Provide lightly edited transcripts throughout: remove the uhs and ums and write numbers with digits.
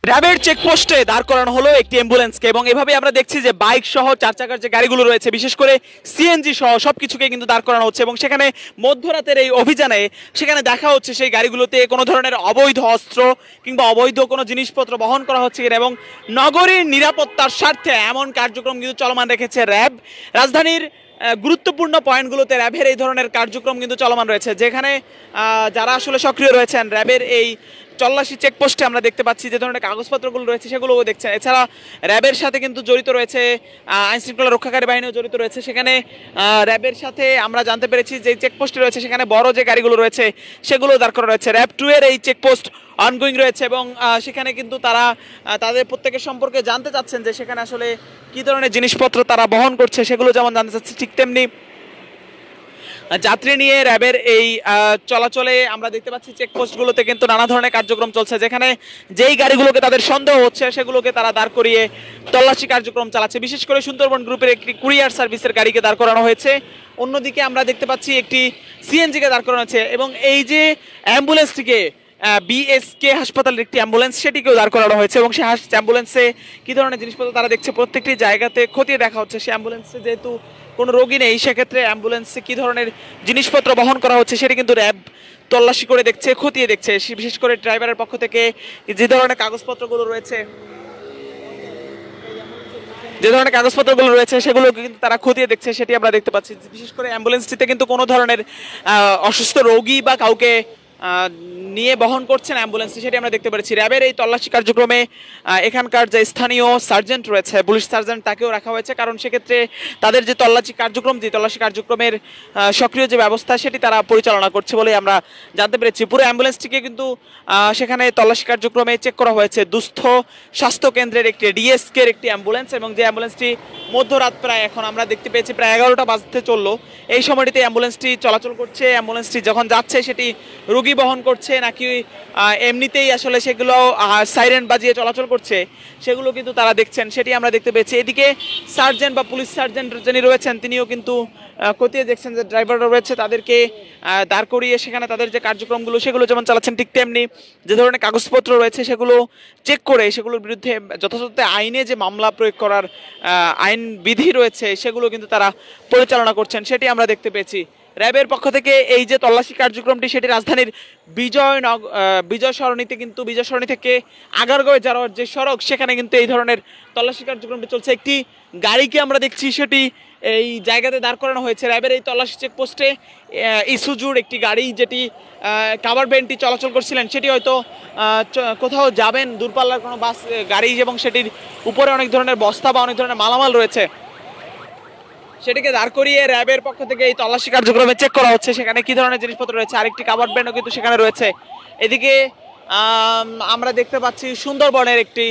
র্যাবের চেকপোস্টে দাঁড় করানো হলো একটি অ্যাম্বুলেন্সকে এবং এভাবে আমরা দেখছি যে বাইক সহ চার চাকার যে গাড়িগুলো রয়েছে বিশেষ করে সিএনজি সহ সবকিছুকে কিন্তু দাঁড় করানো হচ্ছে এবং সেখানে মধ্যরাতের এই অভিযানে সেখানে দেখা হচ্ছে সেই গাড়িগুলোতে কোনো ধরনের অবৈধ অস্ত্র কিংবা অবৈধ কোনো জিনিসপত্র বহন করা হচ্ছে কিনা এবং নগরীর নিরাপত্তার স্বার্থে এমন কার্যক্রম কিন্তু চলমান রেখেছে র্যাব। রাজধানীর গুরুত্বপূর্ণ পয়েন্টগুলোতে র্যাবের এই ধরনের কার্যক্রম কিন্তু চলমান রয়েছে, যেখানে যারা আসলে সক্রিয় রয়েছেন র্যাবের এই তল্লাশি চেকপোস্টে আমরা দেখতে পাচ্ছি যে ধরনের কাগজপত্রগুলো রয়েছে সেগুলোও দেখছেন। এছাড়া র্যাবের সাথে কিন্তু জড়িত রয়েছে আইন শৃঙ্খলা রক্ষাকারী বাহিনীও জড়িত রয়েছে। সেখানে র্যাবের সাথে আমরা জানতে পেরেছি যে চেকপোস্টে রয়েছে সেখানে বড় যে গাড়িগুলো রয়েছে সেগুলো দাঁড় করা রয়েছে। র্যাব 2 এর এই চেকপোস্ট অনগোয়িং রয়েছে এবং সেখানে কিন্তু তারা তাদের প্রত্যেকের সম্পর্কে জানতে চাচ্ছেন যে সেখানে আসলে কী ধরনের জিনিসপত্র তারা বহন করছে সেগুলো যেমন জানতে চাচ্ছে, ঠিক তেমনি যাত্রী নিয়ে র্যাবের এই চলাচলে আমরা দেখতে পাচ্ছি চেকপোস্টগুলোতে কিন্তু নানা ধরনের কার্যক্রম চলছে, যেখানে যেই গাড়িগুলোকে তাদের সন্দেহ হচ্ছে সেগুলোকে তারা দাঁড় করিয়ে তল্লাশি কার্যক্রম চালাচ্ছে। বিশেষ করে সুন্দরবন গ্রুপের একটি কুরিয়ার সার্ভিসের গাড়িকে দাঁড় করানো হয়েছে, অন্যদিকে আমরা দেখতে পাচ্ছি একটি সিএনজিকে দাঁড় করানো হয়েছে এবং এই যে অ্যাম্বুলেন্সটিকে বিএসকে হাসপাতালের একটি অ্যাম্বুলেন্স সেটিকেও দাঁড় করানো হয়েছে এবং সেই অ্যাম্বুলেন্সে কী ধরনের জিনিসপত্র তারা দেখছে প্রত্যেকটি জায়গাতে খতিয়ে দেখা হচ্ছে। সেই অ্যাম্বুলেন্সে যেহেতু কোনো রোগী নেই সেক্ষেত্রে অ্যাম্বুলেন্সে কী ধরনের জিনিসপত্র বহন করা হচ্ছে সেটি কিন্তু র্যাব তল্লাশি করে দেখছে, খতিয়ে দেখছে। বিশেষ করে ড্রাইভারের পক্ষ থেকে যে ধরনের কাগজপত্রগুলো রয়েছে সেগুলো কিন্তু তারা খতিয়ে দেখছে, সেটি আমরা দেখতে পাচ্ছি। বিশেষ করে অ্যাম্বুলেন্সটিতে কিন্তু কোনো ধরনের অসুস্থ রোগী বা কাউকে নিয়ে বহন করছেন অ্যাম্বুলেন্সটি, সেটি আমরা দেখতে পাচ্ছি। র্যাবের এই তল্লাশি কার্যক্রমে এখানকার যে স্থানীয় সার্জেন্ট রয়েছে, পুলিশ সার্জেন্ট, তাকেও রাখা হয়েছে, কারণ সেক্ষেত্রে তাদের যে তল্লাশি কার্যক্রমের সক্রিয় যে ব্যবস্থা সেটি তারা পরিচালনা করছে বলে আমরা জানতে পেরেছি। পুরো অ্যাম্বুলেন্সটিকে কিন্তু সেখানে তল্লাশি কার্যক্রমে চেক করা হয়েছে। দুস্থ স্বাস্থ্য কেন্দ্রের একটি ডিএসকের একটি অ্যাম্বুলেন্স এবং যে অ্যাম্বুলেন্সটি মধ্যরাত প্রায় এখন আমরা দেখতে পেয়েছি প্রায় 11টা বাজতে চললো, এই সময়টিতে অ্যাম্বুলেন্সটি চলাচল করছে। অ্যাম্বুলেন্সটি যখন যাচ্ছে সেটি রোগী বহন করছে নাকি এমনিতেই আসলে সেগুলো সাইরেন বাজিয়ে চলাচল করছে সেগুলো কিন্তু তারা দেখছেন, সেটি আমরা দেখতে পেয়েছি। এদিকে সার্জেন্ট বা পুলিশ সার্জেন্ট যিনি রয়েছেন তিনিও কিন্তু খতিয়ে দেখছেন যে ড্রাইভাররা রয়েছে তাদেরকে দাঁড় করিয়ে সেখানে তাদের যে কার্যক্রমগুলো সেগুলো যেমন চালাচ্ছেন, ঠিক তেমনি যে ধরনের কাগজপত্র রয়েছে সেগুলো চেক করে সেগুলোর বিরুদ্ধে যথাযথ আইনে যে মামলা প্রয়োগ করার আইন বিধি রয়েছে সেগুলো কিন্তু তারা পরিচালনা করছেন, সেটি আমরা দেখতে পেয়েছি। র্যাবের পক্ষ থেকে এই যে তল্লাশি কার্যক্রমটি সেটি রাজধানীর বিজয় সরণি থেকে আগারগাঁও যাওয়ার যে সড়ক সেখানে কিন্তু এই ধরনের তল্লাশি কার্যক্রমটি চলছে। একটি গাড়িকে আমরা দেখছি সেটি এই জায়গাতে দাঁড় করানো হয়েছে র্যাবের এই তল্লাশি চেকপোস্টে। ইসুজুর একটি গাড়ি যেটি কাভার ভ্যানটি চলাচল করছিলেন সেটি হয়তো কোথাও যাবেন দূরপাল্লার কোনো বাস গাড়ি এবং সেটির উপরে অনেক ধরনের বস্তা বা অনেক ধরনের মালামাল রয়েছে, সেটিকে দাঁড় করিয়ে র্যাবের পক্ষ থেকে এই তল্লাশি কার্যক্রমে চেক করা হচ্ছে সেখানে কি ধরনের জিনিসপত্র রয়েছে। আরেকটি কাভার্ড ভ্যানও কিন্তু সেখানে রয়েছে। এদিকে আমরা দেখতে পাচ্ছি সুন্দরবনের একটি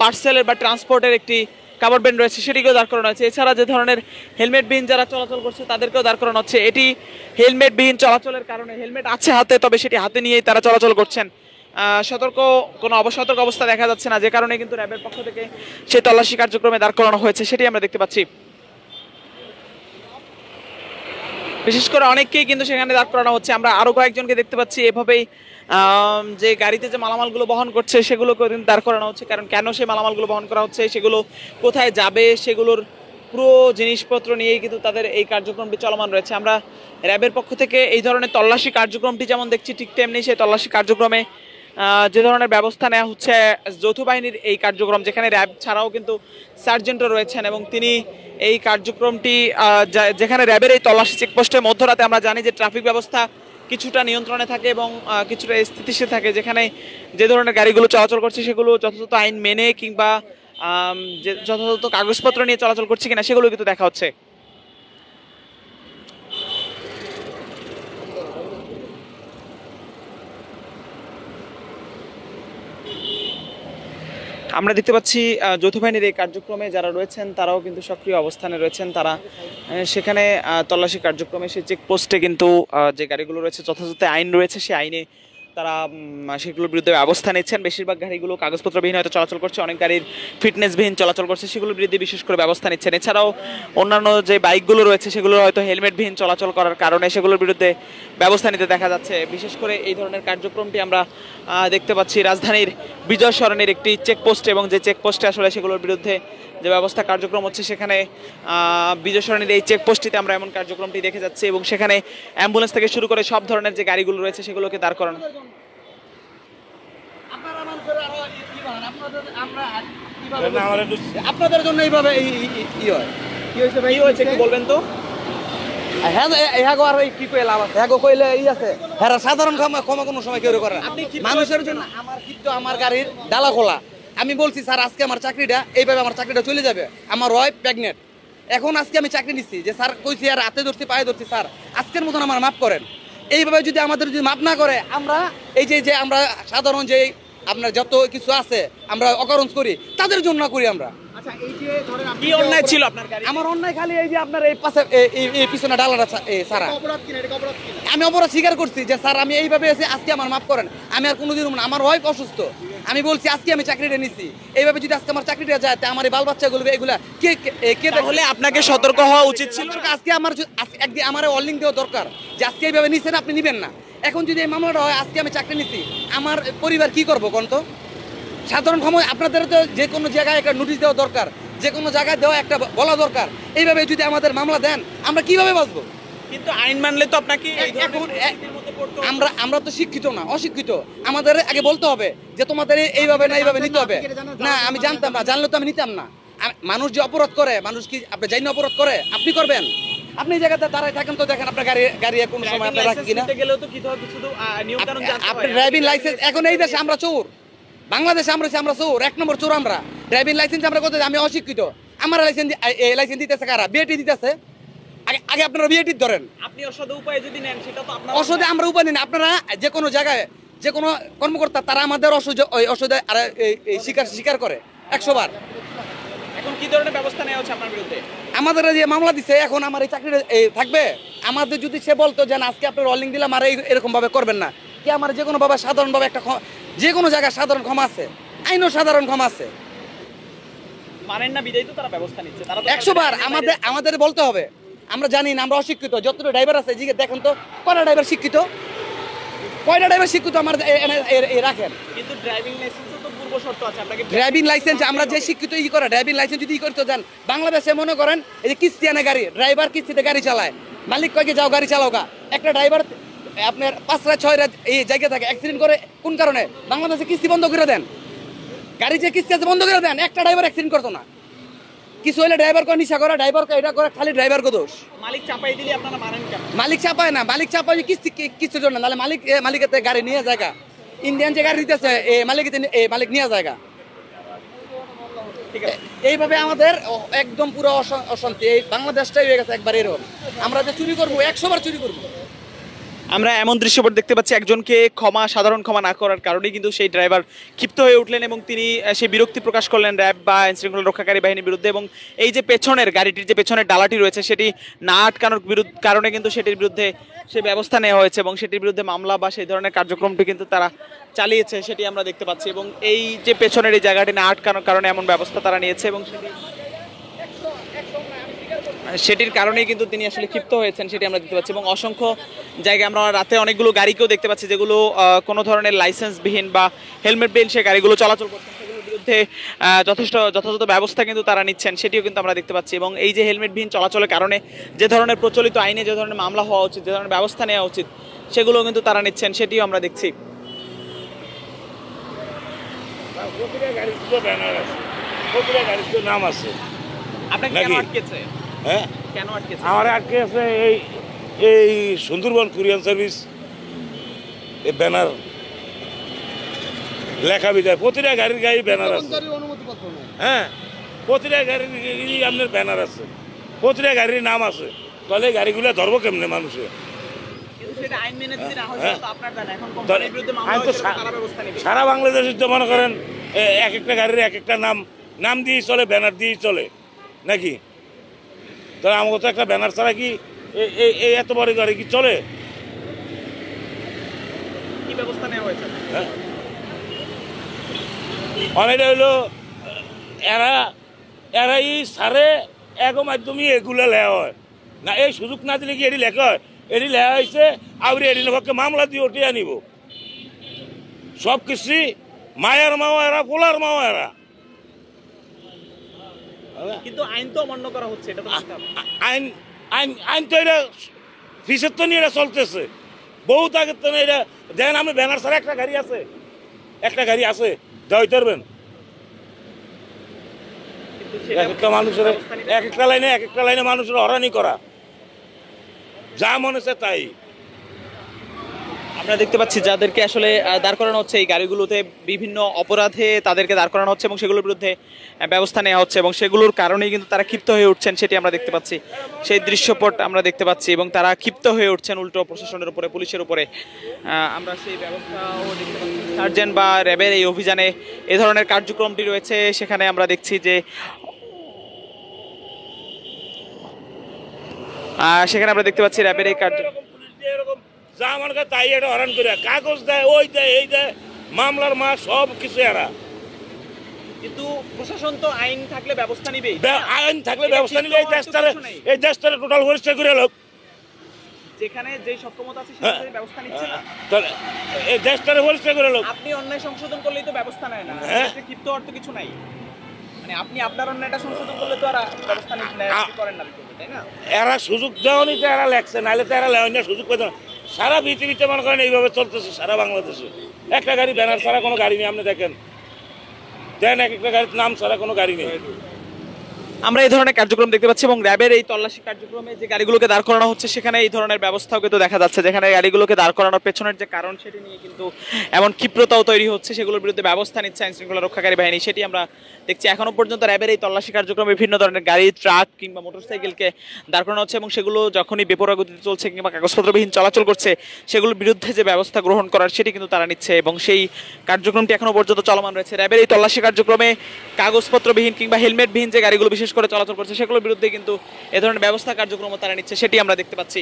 পার্সেলের বা ট্রান্সপোর্টের একটি কাভার্ড ভ্যান রয়েছে, সেটিকেও দাঁড় করানো হয়েছে। এছাড়া যে ধরনের হেলমেটবিহীন যারা চলাচল করছে তাদেরকেও দাঁড় করানো হচ্ছে। এটি হেলমেটবিহীন চলাচলের কারণে, হেলমেট আছে হাতে তবে সেটি হাতে নিয়েই তারা চলাচল করছেন, কোনো অবসতর্ক অবস্থা দেখা যাচ্ছে না, যে কারণে কিন্তু র্যাবের পক্ষ থেকে সেই তল্লাশি কার্যক্রমে দাঁড় করানো হয়েছে, সেটি আমরা দেখতে পাচ্ছি। বিশেষ করে অনেককেই কিন্তু সেখানে দাঁড় করানো হচ্ছে। আমরা আরো কয়েকজনকে দেখতে পাচ্ছি এভাবেই যে গাড়িতে যে মালামালগুলো বহন করছে সেগুলোকে কিন্তু দাঁড় করানো হচ্ছে, কারণ কেন সেই মালামালগুলো বহন করা হচ্ছে, সেগুলো কোথায় যাবে, সেগুলোর পুরো জিনিসপত্র নিয়েই কিন্তু তাদের এই কার্যক্রমটি চলমান রয়েছে। আমরা র্যাবের পক্ষ থেকে এই ধরনের তল্লাশি কার্যক্রমটি যেমন দেখছি, ঠিক তেমনি সেই তল্লাশি কার্যক্রমে যে ধরনের ব্যবস্থা নেওয়া হচ্ছে যৌথ বাহিনীর এই কার্যক্রম, যেখানে র্যাব ছাড়াও কিন্তু সার্জেন্টও রয়েছেন এবং তিনি এই কার্যক্রমটি যেখানে র্যাবের এই তল্লাশি চেকপোস্টে মধ্যরাতে আমরা জানি যে ট্রাফিক ব্যবস্থা কিছুটা নিয়ন্ত্রণে থাকে এবং কিছুটা স্থিতিশীল থাকে, যেখানে যে ধরনের গাড়িগুলো চলাচল করছে সেগুলো যথাযথ আইন মেনে কিংবা যে যথাযথ কাগজপত্র নিয়ে চলাচল করছে কিনা সেগুলো কিন্তু দেখা হচ্ছে। আমরা দেখতে পাচ্ছি যৌথ বাহিনীর এই কার্যক্রমে যারা রয়েছেন তারাও কিন্তু সক্রিয় অবস্থানে রয়েছেন। তারা সেখানে তল্লাশি কার্যক্রমে সেই চেকপোস্টে কিন্তু যে গাড়িগুলো রয়েছে যথাযথ আইন রয়েছে সেই আইনে তারা সেগুলোর বিরুদ্ধে ব্যবস্থা নিচ্ছেন। বেশিরভাগ গাড়িগুলো কাগজপত্রবিহীন হয়তো চলাচল করছে, অনেক গাড়ির ফিটনেসবিহীন চলাচল করছে, সেগুলোর বিরুদ্ধে বিশেষ করে ব্যবস্থা নিচ্ছেন। এছাড়াও অন্যান্য যে বাইকগুলো রয়েছে সেগুলো হয়তো হেলমেটবিহীন চলাচল করার কারণে সেগুলোর বিরুদ্ধে ব্যবস্থা নিতে দেখা যাচ্ছে। বিশেষ করে এই ধরনের কার্যক্রমটি আমরা দেখতে পাচ্ছি রাজধানীর বিজয় সরণির একটি চেকপোস্ট, এবং যে চেকপোস্টে আসলে সেগুলোর বিরুদ্ধে যে ব্যবস্থা কার্যক্রম হচ্ছে সেখানে বিজয় সরণির এই চেকপোস্টটিতে আমরা এমন কার্যক্রমটি দেখে যাচ্ছি, এবং সেখানে অ্যাম্বুলেন্স থেকে শুরু করে সব ধরনের যে গাড়িগুলো রয়েছে সেগুলোকে দাঁড় করানো। আপনাদের জন্য এইভাবে কি হয়, কি হয়েছে ভাই, কি হয়েছে একটু বলবেন তো? সাধারণ ক্ষমা কোনো সময় কেউ করে না। মানুষের জন্য আমার কিন্তু আমার গাড়ির ডালা খোলা, আমি বলছি স্যার আজকে আমার চাকরিটা এইভাবে আমার চাকরিটা চলে যাবে, আমার ওয়াইফ প্রেগনেন্ট, এখন আজকে আমি চাকরি নিচ্ছি যে স্যার কইছি আর হাতে ধরছি পায়ে ধরছি, স্যার আজকের মতন আমার মাফ করেন। এইভাবে যদি আমাদের যদি মাফ না করে, আমরা এই যে আমরা সাধারণ যে আপনার যত কিছু আছে আমরা অকারণ করি, তাদের জন্য করি আমরা। কি অন্যায় ছিল আপনার গাড়ি? আমার অন্যায় খালি এই যে আপনার এই পাশে এই পিছনে ডালাটা সারা, আমি অপরাধ স্বীকার করছি যে স্যার আমি এইভাবে এসে আজকে আমার মাফ করেন, আমি আর কোনোদিন না, আমার ওয়াইফ অসুস্থ, আমি বলছি আজকে আমি চাকরিটা নিছি, এইভাবে যদি আজকে আমার চাকরিটা যায় তা আমার এই বাল বাচ্চাগুলো এগুলা কে তাহলে আপনাকে সতর্ক হওয়া উচিত ছিল। আজকে আমার একদিন আমার ওয়ার্নিং দেওয়া দরকার যে আজকে এইভাবে নিছেন আপনি নিবেন না। এখন যদি এই মামলাটা হয়, আজকে আমি চাকরি নিছি, আমার পরিবার কি করবো কোন তো? সাধারণ ক্ষমতা আপনাদের তো যে কোনো জায়গায় একটা নোটিশ দেওয়া দরকার, যে কোনো জায়গায় দেওয়া একটা বলা দরকার। এইভাবে যদি আমাদের মামলা দেন আমরা কিভাবে বাঁচবো? কিন্তু আইন মানলে তো আপনাকে এখন আমরা তো শিক্ষিত না, অশিক্ষিত, আমাদের আগে বলতে হবে যে তোমাদের এইভাবে না এইভাবে নিতে হবে না। আমি জানতাম না, জানলে তো আমি নিতাম না। মানুষ যে অপরাধ করে, মানুষ কি আপনি জানি অপরাধ করে, আপনি করবেন? আপনি এই জায়গাতে দাঁড়ায় থাকেন তো দেখেন আপনার গাড়ি কোনো সময় আপনার রাখি কিনা। আপনার ড্রাইভিং লাইসেন্স, এখন এই দেশে আমরা চোর, বাংলাদেশে আমরা চোর, 1 নম্বর চোর আমরা। ড্রাইভিং লাইসেন্স আমরা করতে, আমি অশিক্ষিত, আমার লাইসেন্স দিতেছে কারা? বিএটি দিতেছে। আগে আপনারা বিএটি ধরেন, আপনি অসদে উপায় যদি নেন সেটা তো আপনার অসদে আমরা উপায় নেন। আপনারা যে কোনো জায়গায় যে কোনো কর্মকর্তা তারা আমাদের অসদে স্বীকার করে 100 বার। এখন কি ধরনের ব্যবস্থা নেওয়া হচ্ছে আপনার বিরুদ্ধে? আমাদের যে মামলা দিছে, এখন আমার এই চাকরিটা থাকবে। আমাদের যদি সে বলতো যে আজকে আপনার রলিং দিলাম আর এরকম ভাবে করবেন না, কি আমার যে কোনো ভাবে সাধারণ ভাবে একটা যে কোনো জায়গায় সাধারণ ক্ষমা আছে, আইনও সাধারণ ক্ষমা আছে, মানেন না বিদায় তো তারা ব্যবস্থা নিচ্ছে। তারা 100 বার আমাদের বলতে হবে। আমরা জানি না, আমরা অশিক্ষিত। যতটা ড্রাইভার আছে জিজ্ঞেস দেখেন তো, কয়টা ড্রাইভার শিক্ষিত, কয়টা ড্রাইভার শিক্ষিত আমার রাখেন। কিন্তু ড্রাইভিং লাইসেন্সে তো পূর্ব শর্ত আছে, আপনাকে ড্রাইভিং লাইসেন্স আমরা যে শিক্ষিত করে ড্রাইভিং লাইসেন্স যদি করতে যান, বাংলাদেশে মনে করেন এই যে কিস্তি আনে গাড়ি, ড্রাইভার কিস্তিতে গাড়ি চালায়, মালিক কয়েকে যাও গাড়ি চালাও গা, একটা ড্রাইভার আপনার 5 রাত 6 রাত এই জায়গায় থাকে, অ্যাক্সিডেন্ট করে কোন কারণে? বাংলাদেশে কিস্তি বন্ধ করে দেন, গাড়ি যে কিস্তি আছে বন্ধ করে দেন, একটা ড্রাইভার অ্যাক্সিডেন্ট করতো না। কিছু হলে ড্রাইভার করে নিশা করে, ড্রাইভার এটা করে, খালি ড্রাইভার কো দোষ। মালিক চাপাই দিলে আপনারা মানেন কেন? মালিক চাপায় না, মালিক চাপায় কিস্তির জন্য, নাহলে মালিকের গাড়ি নিয়ে জায়গা, ইন্ডিয়ান যে গাড়ি দিতেছে মালিক নিয়ে জায়গা। এইভাবে আমাদের একদম পুরো অশান্তি, এই বাংলাদেশটাই হয়ে গেছে একবার এরকম। আমরা যে চুরি করবো 100 বার চুরি করবো। আমরা এমন দৃশ্যপট দেখতে পাচ্ছি, একজনকে সাধারণ ক্ষমা না করার কারণেই কিন্তু সেই ড্রাইভার ক্ষিপ্ত হয়ে উঠলেন এবং তিনি সেই বিরক্তি প্রকাশ করলেন র্যাব বা আইনশৃঙ্খলা রক্ষাকারী বাহিনীর বিরুদ্ধে। এবং এই যে পেছনের গাড়িটির যে পেছনের ডালাটি রয়েছে সেটি না আটকানোর কারণে কিন্তু সেটির বিরুদ্ধে সে ব্যবস্থা নেওয়া হয়েছে এবং সেটির বিরুদ্ধে মামলা বা সেই ধরনের কার্যক্রমটি কিন্তু তারা চালিয়েছে, সেটি আমরা দেখতে পাচ্ছি। এবং এই যে পেছনের এই জায়গাটি না আটকানোর কারণে এমন ব্যবস্থা তারা নিয়েছে এবং সেটির কারণেই কিন্তু তিনি আসলে ক্ষিপ্ত হয়েছেন, সেটি আমরা দেখতে পাচ্ছি। এবং অসংখ্য জায়গায় আমরা রাতে অনেকগুলো গাড়িকেও দেখতে পাচ্ছি যেগুলো কোনো ধরনের লাইসেন্সবিহীন বা হেলমেটবিহীন সেই গাড়িগুলো চলাচল করছেন, সেগুলোর বিরুদ্ধে যথাযথ ব্যবস্থা কিন্তু তারা নিচ্ছেন, সেটিও কিন্তু আমরা দেখতে পাচ্ছি। এবং এই যে হেলমেটবিহীন চলাচলের কারণে যে ধরনের প্রচলিত আইনে যে ধরনের মামলা হওয়া উচিত, যে ধরনের ব্যবস্থা নেওয়া উচিত, সেগুলো কিন্তু তারা নিচ্ছেন, সেটিও আমরা দেখছি। নাম আছে আপনাকে কেন আটকেছে? হ্যাঁ, কেন আটকেছে? আমার আটকে আছে এই সুন্দরবন কুরিয়ান সার্ভিস এই ব্যানার লেখা বিদায়, প্রতিটা গাড়ির গাড়ি ব্যানার আছে। হ্যাঁ, প্রতিটা গাড়ির আপনার ব্যানার আছে, প্রতিটা গাড়ির নাম আছে, তাহলে গাড়িগুলো ধরবো কেমনে মানুষে? সারা বাংলাদেশের তো মনে করেন এক একটা গাড়ির এক একটা নাম দিয়েই চলে, ব্যানার দিয়েই চলে নাকি? তাহলে আমাকে তো একটা ব্যানার ছাড়া কি এই এত বড় গাড়ি কি চলে? কি ব্যবস্থা নেওয়া হয়েছে? হ্যাঁ অনেকটা হইলো এরাই সারে এক মাধ্যমে এগুলো লেওয়া হয় না, এই সুযোগ না দিলে কি এটি লেখা হয়? এটি লেখা হয়েছে আউরি এটি পক্ষে মামলা দিয়ে ওটি আনিব। সব কিছুই মায়ের মাও এরা, পোলার মাও এরা। কিন্তু আইন তো অমান্য করা হচ্ছে, এটা তো মানতে হবে। আইন আইন আইন তো এটা ফিসের তো নিয়ে এটা চলতেছে বহুত আগের তো এটা। দেখেন আপনি ব্যানার ছাড়া একটা গাড়ি আছে, একটা গাড়ি আছে যাইতে পারবেন? কিন্তু সেটা এক একটা মানুষের এক একটা লাইনে মানুষের হরানি করা, যা মনে হচ্ছে তাই। আমরা দেখতে পাচ্ছি যাদেরকে আসলে দাঁড় করানো হচ্ছে এই গাড়িগুলোতে বিভিন্ন অপরাধে তাদেরকে দাঁড় করানো হচ্ছে এবং সেগুলোর বিরুদ্ধে ব্যবস্থা নেওয়া হচ্ছে এবং সেগুলোর কারণেই কিন্তু তারা ক্ষিপ্ত হয়ে উঠছেন, সেটি আমরা দেখতে পাচ্ছি। সেই দৃশ্যপট আমরা দেখতে পাচ্ছি এবং তারা ক্ষিপ্ত হয়ে উঠছেন উল্টো প্রশাসনের উপরে, পুলিশের উপরে। আমরা সেই ব্যবস্থাও দেখতে পাচ্ছি। সার্জেন্ট বা র্যাবের এই অভিযানে এ ধরনের কার্যক্রমটি রয়েছে, সেখানে আমরা দেখছি যে সেখানে আমরা দেখতে পাচ্ছি র্যাবের এই কার্যক্রম। এরকম যা আমার কাছে তাই এটা হরান করে কাগজ দেয়, ওই দেয়, এই দেয়, মামলার মা সব কিছু এরা। কিন্তু প্রশাসন তো আইন থাকলে ব্যবস্থা নিবে, আইন থাকলে ব্যবস্থা নিলে এই দেশটারে টোটাল পরিষ্কার করে লোক যেখানে যে সক্ষমতা আছে সেখানে ব্যবস্থা নিচ্ছে না। এই দেশটারে পরিষ্কার করে লোক। আপনি অন্যায় সংশোধন করলেই তো ব্যবস্থা নেয় না, ক্ষিপ্ত হওয়ার তো কিছু নাই। মানে আপনি আপনার অন্যায়টা সংশোধন করলে তো আর ব্যবস্থা করেন না, তাই না? এরা সুযোগ দেওয়ানি তো এরা লেখছে, নাহলে তো এরা লেওয়া সুযোগ পেত না। সারা পৃথিবীতে মনে করেন এইভাবে চলতেছে, সারা বাংলাদেশে একটা গাড়ি ব্যানার ছাড়া কোনো গাড়ি নেই। আপনি দেখেন এক একটা গাড়ির নাম ছাড়া কোনো গাড়ি নেই। আমরা এই ধরনের কার্যক্রম দেখতে পাচ্ছি এবং র্যাবের এই তল্লাশি কার্যক্রমে যে গাড়িগুলোকে দাঁড় করানো হচ্ছে সেখানে এই ধরনের ব্যবস্থাও কিন্তু দেখা যাচ্ছে, যেখানে গাড়িগুলোকে দাঁড় করানোর পেছনের যে কারণ সেটি নিয়ে কিন্তু এমন ক্ষিপ্রতাও তৈরি হচ্ছে, সেগুলোর বিরুদ্ধে ব্যবস্থা নিচ্ছে আইন শৃঙ্খলা রক্ষাকারী বাহিনী, সেটি আমরা দেখছি। এখনো পর্যন্ত র্যাবের এই তল্লাশি কার্যক্রমে বিভিন্ন ধরনের গাড়ি, ট্রাক কিংবা মোটরসাইকেলকে দাঁড় করানো হচ্ছে এবং সেগুলো যখনই বেপরোয়া গতিতে চলছে কিংবা কাগজপত্রবিহীন চলাচল করছে সেগুলোর বিরুদ্ধে যে ব্যবস্থা গ্রহণ করার সেটি কিন্তু তারা নিচ্ছে এবং সেই কার্যক্রমটি এখনো পর্যন্ত চলমান রয়েছে। র্যাবের এই তল্লাশি কার্যক্রমে কাগজপত্রবিহীন কিংবা হেলমেটবিহীন যে গাড়িগুলো বিশেষ করে চলাচল করছে সেগুলোর বিরুদ্ধে কিন্তু এ ধরনের ব্যবস্থা কার্যক্রম তারা নিচ্ছে, সেটি আমরা দেখতে পাচ্ছি।